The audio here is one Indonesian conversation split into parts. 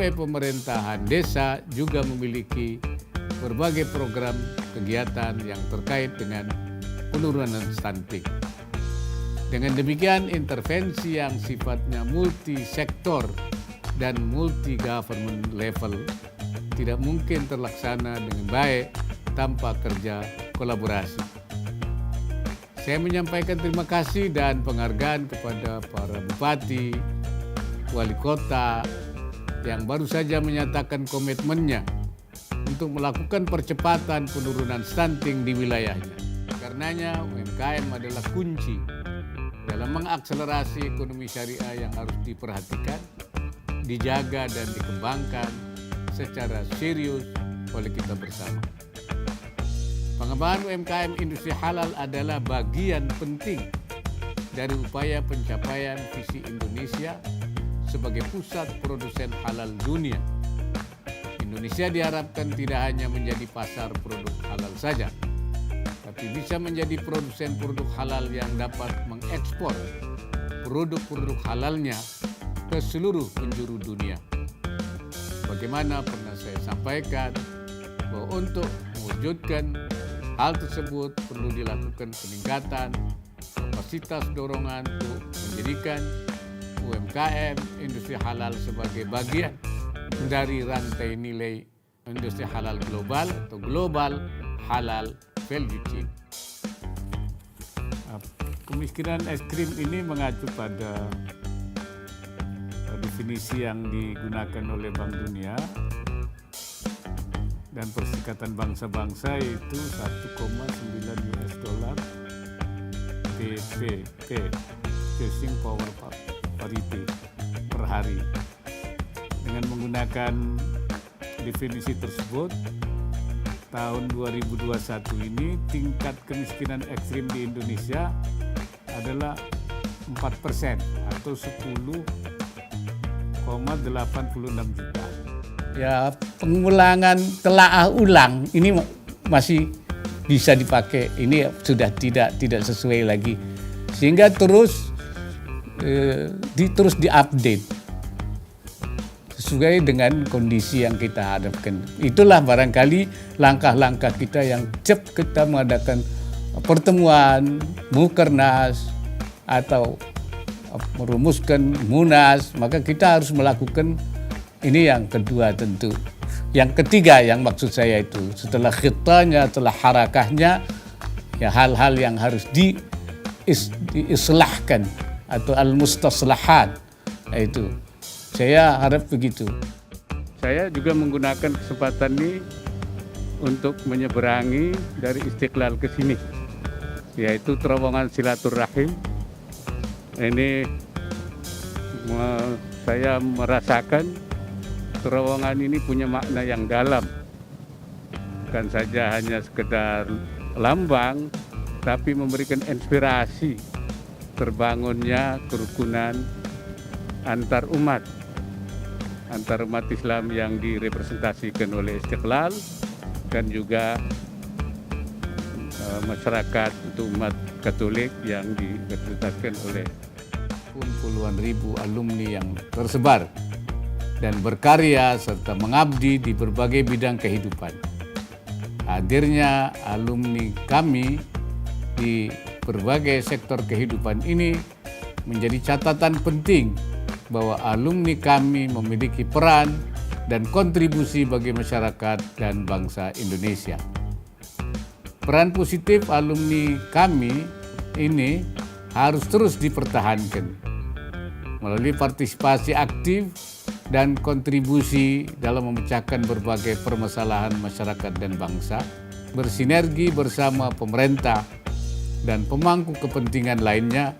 sampai pemerintahan desa juga memiliki berbagai program kegiatan yang terkait dengan penurunan stunting. Dengan demikian, intervensi yang sifatnya multi-sektor dan multi-government level tidak mungkin terlaksana dengan baik tanpa kerja kolaborasi. Saya menyampaikan terima kasih dan penghargaan kepada para bupati, wali kota yang baru saja menyatakan komitmennya untuk melakukan percepatan penurunan stunting di wilayahnya. Karenanya UMKM adalah kunci dalam mengakselerasi ekonomi syariah yang harus diperhatikan, dijaga dan dikembangkan secara serius oleh kita bersama. Pengembangan UMKM industri halal adalah bagian penting dari upaya pencapaian visi Indonesia sebagai pusat produsen halal dunia. Indonesia diharapkan tidak hanya menjadi pasar produk halal saja, tapi bisa menjadi produsen produk halal yang dapat mengekspor produk-produk halalnya ke seluruh penjuru dunia. Bagaimana pernah saya sampaikan bahwa untuk mewujudkan hal tersebut perlu dilakukan peningkatan kapasitas dorongan untuk menjadikan UMKM industri halal sebagai bagian dari rantai nilai industri halal global atau global halal value chain. Kemiskinan ekstrim ini mengacu pada definisi yang digunakan oleh Bank Dunia dan Perserikatan Bangsa-Bangsa, yaitu 1,9 US dollar purchasing power parity per hari. Dengan menggunakan definisi tersebut, tahun 2021 ini tingkat kemiskinan ekstrim di Indonesia adalah 4% atau 10,86 juta. Ya, pengulangan telaah ulang ini masih bisa dipakai. Ini sudah tidak sesuai lagi, sehingga terus diupdate sesuai dengan kondisi yang kita hadapkan. Itulah barangkali langkah-langkah kita yang kita mengadakan pertemuan Mukernas atau merumuskan Munas, maka kita harus melakukan ini yang kedua tentu. Yang ketiga yang maksud saya itu setelah khitanya, setelah harakahnya, ya hal-hal yang harus diislahkan atau al-mustaslahat, itu. Saya harap begitu. Saya juga menggunakan kesempatan ini untuk menyeberangi dari Istiqlal ke sini, yaitu terowongan silaturahim. Ini saya merasakan terowongan ini punya makna yang dalam, bukan saja hanya sekedar lambang, tapi memberikan inspirasi terbangunnya kerukunan antar umat Islam yang direpresentasikan oleh Istiqlal dan juga masyarakat untuk umat Katolik yang direpresentasikan oleh puluhan ribu alumni yang tersebar dan berkarya serta mengabdi di berbagai bidang kehidupan. Hadirnya alumni kami di berbagai sektor kehidupan ini menjadi catatan penting bahwa alumni kami memiliki peran dan kontribusi bagi masyarakat dan bangsa Indonesia. Peran positif alumni kami ini harus terus dipertahankan melalui partisipasi aktif dan kontribusi dalam memecahkan berbagai permasalahan masyarakat dan bangsa, bersinergi bersama pemerintah dan pemangku kepentingan lainnya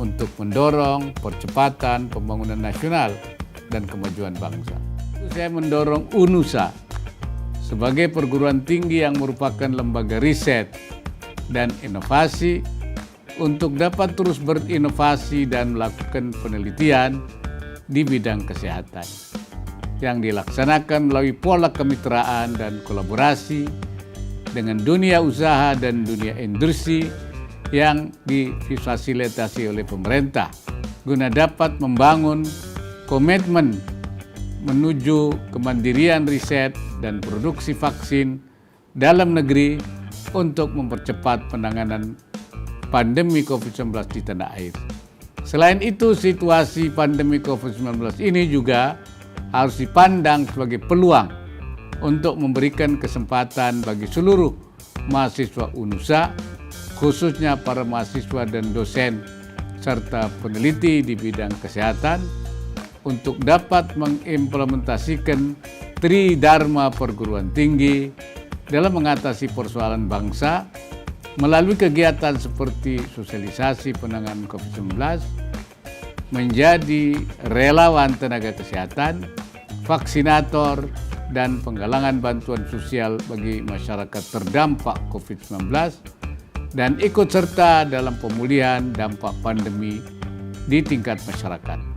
untuk mendorong percepatan pembangunan nasional dan kemajuan bangsa. Saya mendorong UNUSA sebagai perguruan tinggi yang merupakan lembaga riset dan inovasi untuk dapat terus berinovasi dan melakukan penelitian di bidang kesehatan yang dilaksanakan melalui pola kemitraan dan kolaborasi dengan dunia usaha dan dunia industri yang difasilitasi oleh pemerintah guna dapat membangun komitmen menuju kemandirian riset dan produksi vaksin dalam negeri untuk mempercepat penanganan pandemi COVID-19 di tanah air. Selain itu, situasi pandemi COVID-19 ini juga harus dipandang sebagai peluang untuk memberikan kesempatan bagi seluruh mahasiswa UNUSA, khususnya para mahasiswa dan dosen serta peneliti di bidang kesehatan, untuk dapat mengimplementasikan Tridharma perguruan tinggi dalam mengatasi persoalan bangsa melalui kegiatan seperti sosialisasi penanganan COVID-19, menjadi relawan tenaga kesehatan, vaksinator, dan penggalangan bantuan sosial bagi masyarakat terdampak COVID-19, dan ikut serta dalam pemulihan dampak pandemi di tingkat masyarakat.